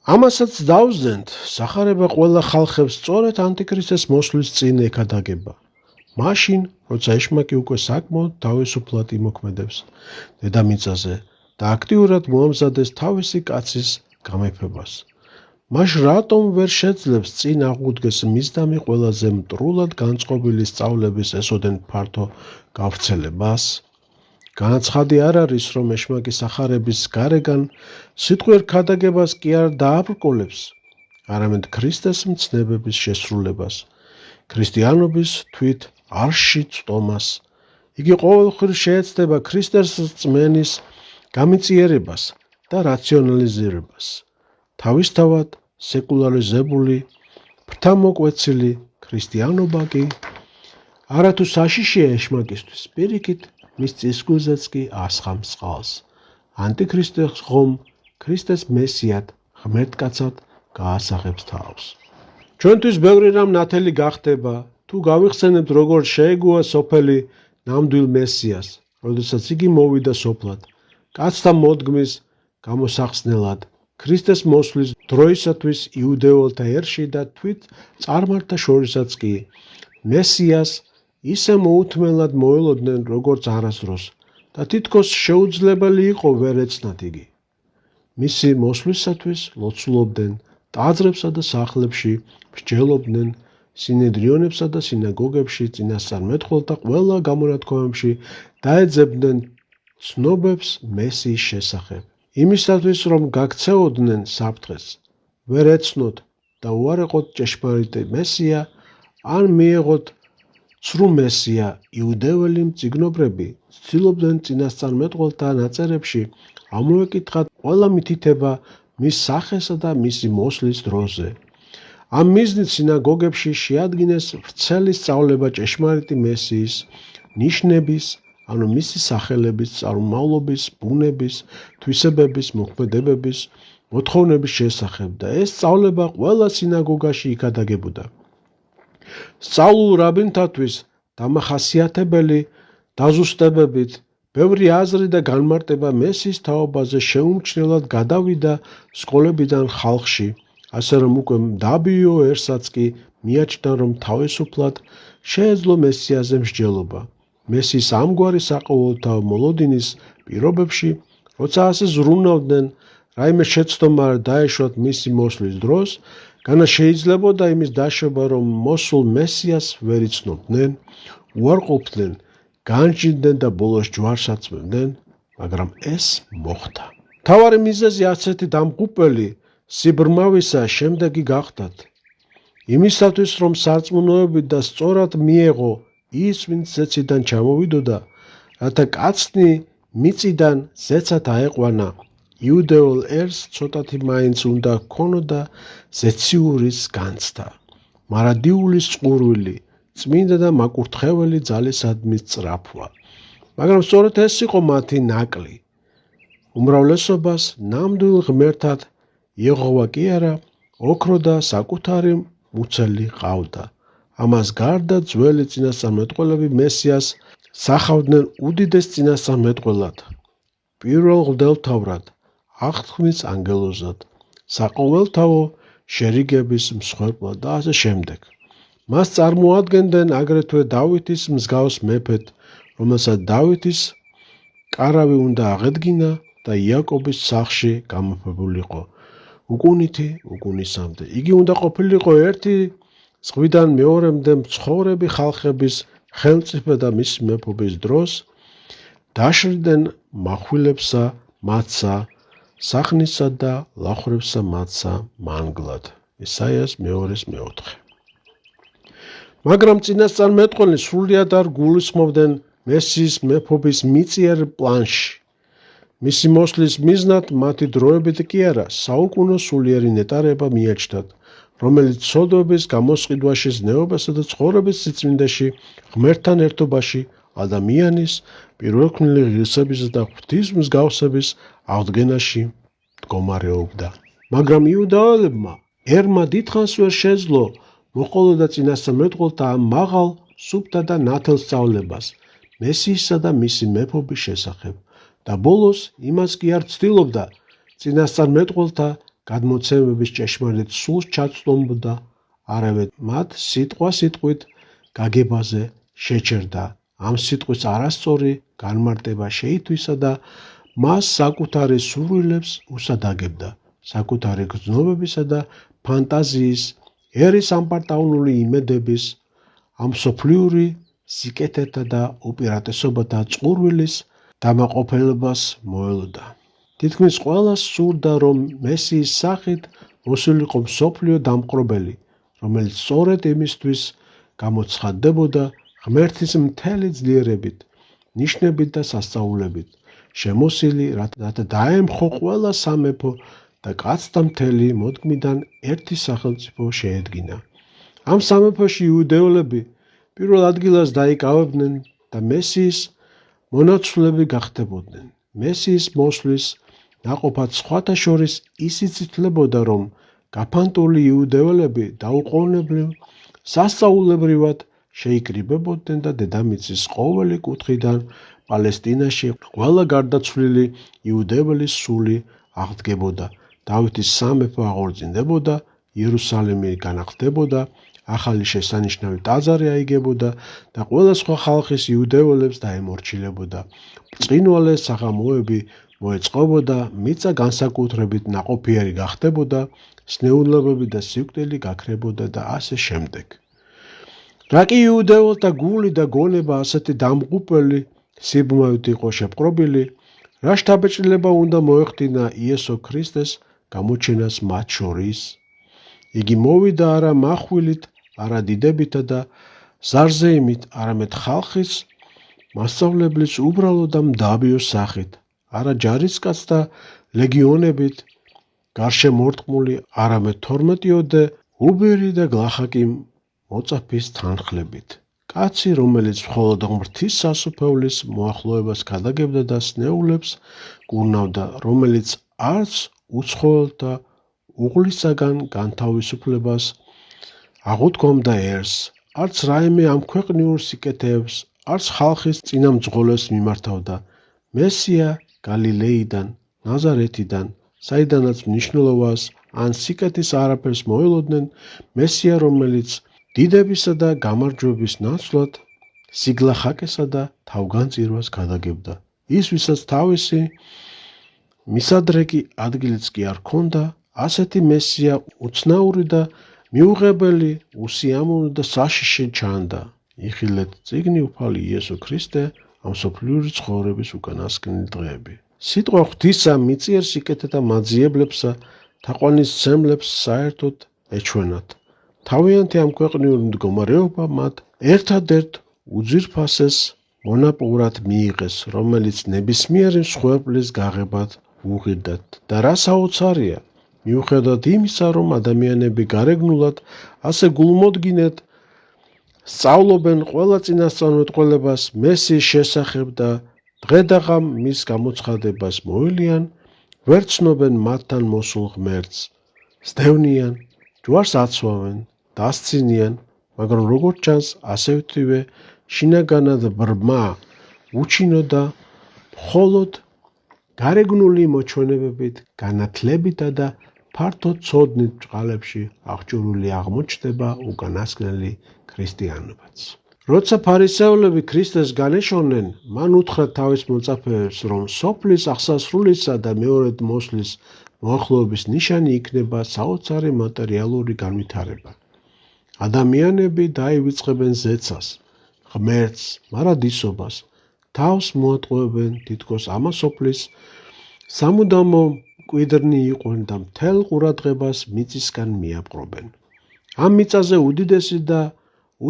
ამასაც დავზენთ, სახარება ყველა ხალხებს სწორედ ანტიქრისტეს მოსვლის წინ ეკადაგება. მაშინ, როცა ეშმაკი უკვე საკმაოდ თავისუფლად იმოქმედებს დედამიწაზე და აქტიურად მოამზადეს თავისი კაცის გამეფებას. მას რატომ ვერ შეძლებს წინ აღუდგეს მისდამი ყველაზე მტრულად განწყობილი სწავლების ესოდენ ფართო გავრცელებას? განაცხადი არ არის, რომ ეშმაკი სახარების გარეგან სიტყვიერ ქადაგებას კი არ დააბრკოლებს, არამედ ქრისტეს მცნებების შესრულებას, ქრისტიანობის თვით არში წტომას. იგი ყოველხრივ შეეცდება ქრისტეს რწმენის გამიწიერებას და რაციონალიზირებას. თავისთავად სეკულარიზებული, ფრთამოკვეცილი ქრისტიანობა კი არათუ საშიშია ეშმაკისთვის, პირიქით მის წისქვილზეც კი ასხამს წყალს. ანტიქრისტეს ხომ ქრისტეს მესიად, ღმერთკაცად გაასაღებს თავს. ჩვენთვის ბევრი რამ ნათელი გახდება, თუ გავიხსენებთ, როგორ შეეგუა სოფელი ნამდვილ მესიას, როდესაც იგი მოვიდა სოფლად, კაცთა მოდგმის გამოსახსნელად, ქრისტეს მოსვლის დროისათვის იუდეველთა ერში და თვით წარმართა შორისაც კი მესიას ისე მოუთმელად მოელოდნენ, როგორც არასდროს და თითქოს შეუძლებელი იყო ვერ ეცნათ იგი. მისი მოსვლისათვის ლოცულობდნენ ტაძრებსა და სახლებში, მსჯელობდნენ სინედრიონებსა და სინაგოგებში, წინასწარმეტყველთა ყველა გამონათქვამებში დაეძებდნენ ცნობებს მესიის შესახებ. იმისათვის, რომ გაქცეოდნენ საფრთხეს, ვერ ეცნოთ და უარეყოთ ჭეშმარიტი მესია, ან მიეღოთ ცრუ მესია, იუდეველი მწიგნობრები ცდილობდნენ წინასწარმეტყველთა ნაწერებში ამოეკითხათ ყველა მითითება მის სახესა და მისი მოსვლის დროზე. ამ მიზნით სინაგოგებში შეადგინეს ვრცელი სწავლება ჭეშმარიტი მესიის ნიშნების, ანუ მისი სახელების, წარმომავლობის, ბუნების, თვისებების, მოქმედებების, მოთხოვნების შესახებ და ეს სწავლება ყველა სინაგოგაში იქადაგებოდა. სწავლულ რაბინთათვის დამახასიათებელი დაზუსტებებით ბევრი აზრი და განმარტება მესიის თაობაზე შეუმჩნევლად გადავიდა სკოლებიდან ხალხში, ასე რომ უკვე მდაბიო ერსაც კი მიაჩნდა, რომ თავისუფლად შეეძლო მესიაზე მსჯელობა. მესიის ამგვარი საყოველთაო მოლოდინის პირობებში, როცა ასე ზრუნავდნენ, რაიმე შეცდომა არ დაეშვათ მისი მოსვლის დროს, განა შეიძლებოდა იმის დაშვება, რომ მოსულ მესიას ვერ იცნობდნენ, უარყოფდნენ, განჭდიდნენ და ბოლოს ჯვარს აწმევდნენ, მაგრამ ეს მოხდა. მთავარი მიზეზი ასეთი დამღუპველი სიბრმავისა შემდეგი გახდათ. იმისათვის, რომ სარწმუნოებით და სწორად მიეღო ის, ვინც ზეციდან ჩამოვიდოდა, რათა კაცნი მიწიდან ზეცად აეყვანა, იუდეულ ერს ცოტათი მაინც უნდა ჰქონოდა ზეციურის განცდა, მარადიულის წყურვილი, წმინდა და მაკურთხეველი ძალისადმის წრაფვა. მაგრამ სწორედ ეს იყო მათი ნაკლი. უმრავლესობას ნამდვილ ღმერთად იეჰოვა კი არა, ოქრო და საკუთარი მუცელი ყავდა. ამას გარდა ძველი წინასწარმეტყველები მესიას სახავდნენ უდიდეს წინასწარმეტყველად, პირველ მღვდელმთავრად, აღთქმის ანგელოზად, საყოველთაო შერიგების მსხვერპლად და ასე შემდეგ. მას წარმოადგენდნენ აგრეთვე დავითის მსგავს მეფედ, რომელსაც დავითის კარავი უნდა აღედგინა და იაკობის სახლში გამოფებულიყო უკუნითი უკუნისამდე. იგი უნდა ყოფილიყო ერთი ზღვიდან მეორემდე მცხოვრები ხალხების ხელმწიფე და მისი მეფობის დროს დაშრიდან מחვილებსა მათსა, სახნისა და ლახვრებსა მათსა მანგლად. ესაიას 2:4. მაგრამ წინასწარმეტყველნი სრულიად არ გულისხმობდნენ მესიის მეფობის მიწიერ პლანში. მისი მოსვლის მიზნად მათი დროებით კი არა, საუკუნო სულიერი ნეტარება მიაჩნდათ, რომელიც ცოდვების გამოსყიდვაში, ზნეობასა და ცხოვრების სიწმინდეში, ღმერთთან ერთობაში, ადამიანის პირველქმნილი ღირსებისა და ღვთის მსგავსების აღდგენაში მდგომარეობდა. მაგრამ იუდაელებმა ერმა დიდხანს ვერ შეძლო მოყოლოდა წინასწარმეტყველთა ამ მაღალ, სუფთა და ნათელ სწავლებას მესიისა და მისი მეფობის შესახებ და ბოლოს იმას კი არ ცდილობდა წინასწარმეტყველთა გადმოცემების ჭეშმარიტ სულს ჩაცდომოდა, არავე მათ სიტყვით გაგებაზე შეჩერდა. ამ სიტყვის არასწორი განმარტება შეითვისა და მას საკუთარი სურვილებს უსადაგებდა, საკუთარი გრძნობებისა და ფანტაზიის, ერის ამპარტავნული იმედების, ამსოფლიური სიკეთეთა და უპირატესობათა წყურვილის დამაყოფილებას მოელოდა. თითქმის ყველას სურდა, რომ მესიის სახით მოსულიყო მსოფლიო დამპყრობელი, რომელიც სწორედ იმისთვის გამოცხადდებოდა ღმერთის მთელი ძლიერებით, ნიშნებით და სასწაულებით, შემოსილი, რათა დაემხო ყველა სამეფო და კაცთა მთელი მოდგმიდან ერთი სახელმწიფო შეედგინა. ამ სამეფოში იუდეელები პირველ ადგილას დაიკავებდნენ და მესიის მონაცვლები გახდებოდნენ. მესიის მოსვლის ნაყოფად სხვათა შორის ის იცვლებოდა, რომ გაფანტული იუდეელები დაუყოვნებლივ სასწაულებრივად შეიკრიბებოდნენ და დედამიწის ყოველი კუთხიდან პალესტინაში ყველა გარდაცვლილი იუდეველის სული აღდგებოდა. დავითის სამეფო აღორძინდებოდა, იერუსალიმი განახლდებოდა, ახალი შესანიშნავი ტაძარი აიგებოდა და ყველა სხვა ხალხის იუდეველებს დაემორჩილებოდა. ბრწყინვალე საღამოები მოეწყობოდა, მიწა განსაკუთრებით ნაყოფიერი გახდებოდა, სნეულებები და სიკვდილი გაქრებოდა და ასე შემდეგ. რა კი იუდეველთა გული და გონება ასეთი დამღუპველი სიბმავით იყო შეპყრობილი, რა შთაბეჭდილება უნდა მოეხდინა იესო ქრისტეს გამოჩენას მათ შორის? იგი მოვიდა არა מחვილით, არა დიდებითა და ზარზეიმით, არამედ ხალხის მასწავლებლის უბრალო და მდაბიო სახით, არა ჯარისკაცთა ლეგიონებით გარშემორტყმული, არამედ 12-ოდე უბერი და გლახაკი მოწაფის თანხლებით. კაცი, რომელიც მხოლოდ ღმრთის სასუფეველის მოახლოებას ქადაგებდა და სნეულებს კურნავდა, რომელიც არც უცხოელთა უღლისაგან განთავისუფლებას აღუთქვამდა ერს, არც რაიმე ამქვეყნიურ სიკეთეებს, არც ხალხის წინამძღოლებს მიმართავდა. მესია გალილეიდან, ნაზარეთიდან, საიდანაც მნიშვნელობას ან სიკეთის არაფერს მოელოდნენ, მესია, რომელიც დიდებისა და გამარჯვების ნაცვლად სიგლახაკესა და თავგანწირვას ქადაგებდა. ის, ვისაც თავისი მისადრეკი ადგილიც კი არ ჰქონდა, ასეთი მესია უცნაური და მიუღებელი, უსიამოვნო და საშიში ჩანდა. იხილეთ წიგნი უფალი იესო ქრისტე, ამსოფლიური ცხოვრების უკანასკნელი დღეები. სიტყვა ღვთისა მიწიერ სიკეთეთა მაძიებლებსა, თაყვანისცემლებს საერთოდ ეჩვენათ. თავიანთი ამქვეყნიური მდგომარეობა მათ ერთადერთ უძვირფასეს მონაპოვრად მიიღეს, რომელიც ნებისმიერი მსხვერპლის გაღებად უღირდათ. და რა საოცარია, მიუხედავად იმისა, რომ ადამიანები გარეგნულად ასე გულმოდგინედ სწავლობენ ყველა წინასწარმეტყველებას მესიის შესახებ და დღედაღამ მის გამოცხადებას მოელიან, ვერ ცნობენ მათთან მოსულ ღმერთს, სდევნიან, ჯვარს აცვავენ, დასცინიან, მაგრამ როგორც ჩანს, ასეთივე შინაგანად ბრმა, უჩინო და მხოლოდ გარეგნული მოჩვენებებით, განათლებითა და ფართო ცოდნით წყალებში აღჭურვილი აღმოჩნდება უკანასკნელი ქრისტიანობაც. როცა ფარისევლები ქრისტეს განეშორნენ, მან უთხრა თავის მოწაფეებს, რომ სოფლის აღსასრულისა და მეორედ მოსვლის მოახლოების ნიშანი იქნება საოცარი მატერიალური განვითარება. ადამიანები დაივიწყებენ ზეცას, ღმერთს, მარადისობას, თავს მოატყუებენ თითქოს ამასოფლის სამუდამო მკვიდრნი იყვნენ და მთელ ყურადღებას მიწისგან მიაპყრობენ. ამ მიწაზე უდიდესი და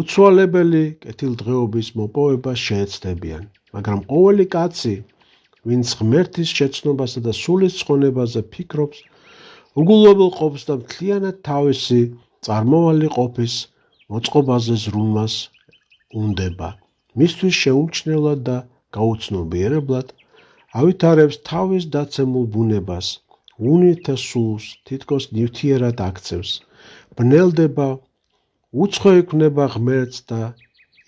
უცვალებელი კეთილდღეობის მოპოვებას შეეცდებიან, მაგრამ ყოველი კაცი, ვინც ღმერთის შეცნობასა და სულის ცხონებაზე ფიქრობს, უგულვებელ ყოფს და მთლიანად თავისი წარმავალი ყოფის მოწყობაზე ზრუნვას უნდება. მისთვის შეუმჩნევლად და გაუცნობიერებლად ავითარებს თავის დაცემულ ბუნებას, უნითა სულს თითქოს ნივთიერად აქცევს, ბნელდება, უცხო ექნება ღმერთს და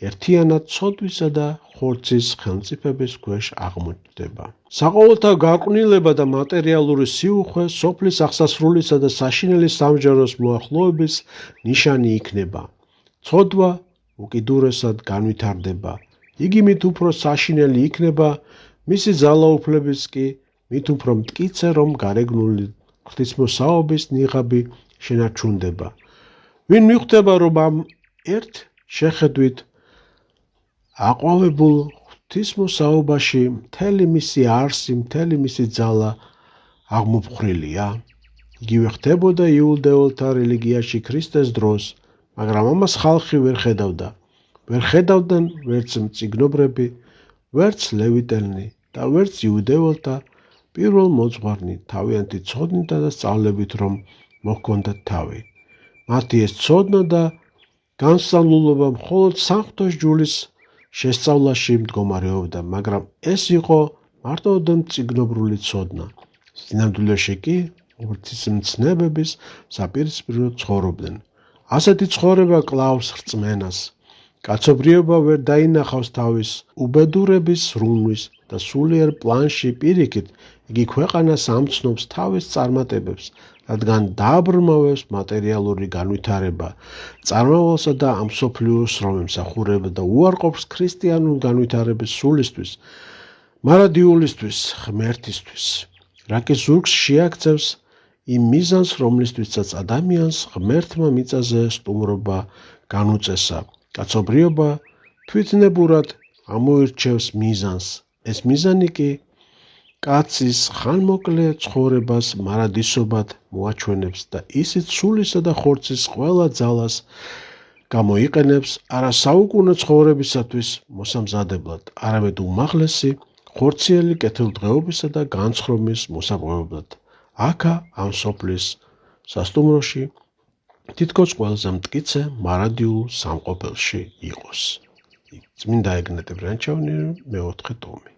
ერთიანად ცოდვისა და ხორცის ხელმწიფების ქვეშ აღმოჩნდება. საყოველთაო გარყვნილება და მატერიალური სიუხვე სოფლის აღსასრულისა და საშინელი სამჯაროს მოახლოების ნიშანი იქნება. ცოდვა უკიდურესად განვითარდება. იგი მით უფრო საშინელი იქნება, მისი ძალაუფლების კი მით უფრო მტკიცე, რომ გარეგნული ღვთისმოსაობის ნიღაბი შენარჩუნდება. ვინ მიხვდება, რომ ამ ერთ შეხედვით აყვავებულ ღვთისმოსაობაში მთელი მისი არსი, მთელი მისი ძალა აღმოფხრილია. იგივე ხდებოდა იუდეველთა რელიგიაში ქრისტეს დროს, მაგრამ ამას ხალხი ვერ ხედავდა. ვერ ხედავდნენ ვერც მწიგნობრები, ვერც ლევიტელნი და ვერც იუდეველთა პირველ მოძღვარნი თავიანთი ცოდნითა და სწავლებით რომ მოჰქონდათ თავი. მათი ეს ცოდნა და განსწავლულობა მხოლოდ სამღვთო ჯულის შესწავლაში მდგომარეობდა, მაგრამ ეს იყო მარტო მწიგნობრული ცოდნა. სინამდვილეში კი ღვთისმცნებების საპირისპირო ცხოვრობდნენ. ასეთი ცხოვრება კლავს რწმენას. კაცობრიობა ვერ დაინახავს თავის უბედურების სრუნვის და სულიერ პლანში პირიქით იგი ქვეყანას ამცნობს თავის წარმატებებს, რადგან დააბრმავებს მატერიალური განვითარება, წარმავალსა და ამ მსოფლიოს რომ ემსახურება და უარყოფს ქრისტიანულ განვითარების სულისთვის, მარადიულისთვის, ღმერთისთვის. რაკი ზურგს შეაქცევს იმ მიზანს, რომლისთვისაც ადამიანს ღმერთმა მიწაზე სტუმრობა განუწესა. კაცობრიობა თვითნებურად ამოირჩევს მიზანს. ეს მიზანი კი კაცის ხანმოკლე ცხოვრებას მარადისობად მოაჩვენებს და ისიც სულისა და ხორცის ყველა ძალას გამოიყენებს არა საუკუნო ცხოვრებისათვის მოსამზადებლად, არამედ უმაღლესი ხორციელი კეთილდღეობისა და განცხრომის მოსაპოვებლად. აქა ამ სოფლის სასტუმროში თითქოს ყველაზე მტკიცე მარადიულ სამყოფელში იყოს. წმინდა ეგნატე ბრანჩოვანი მეოთხე ტომი.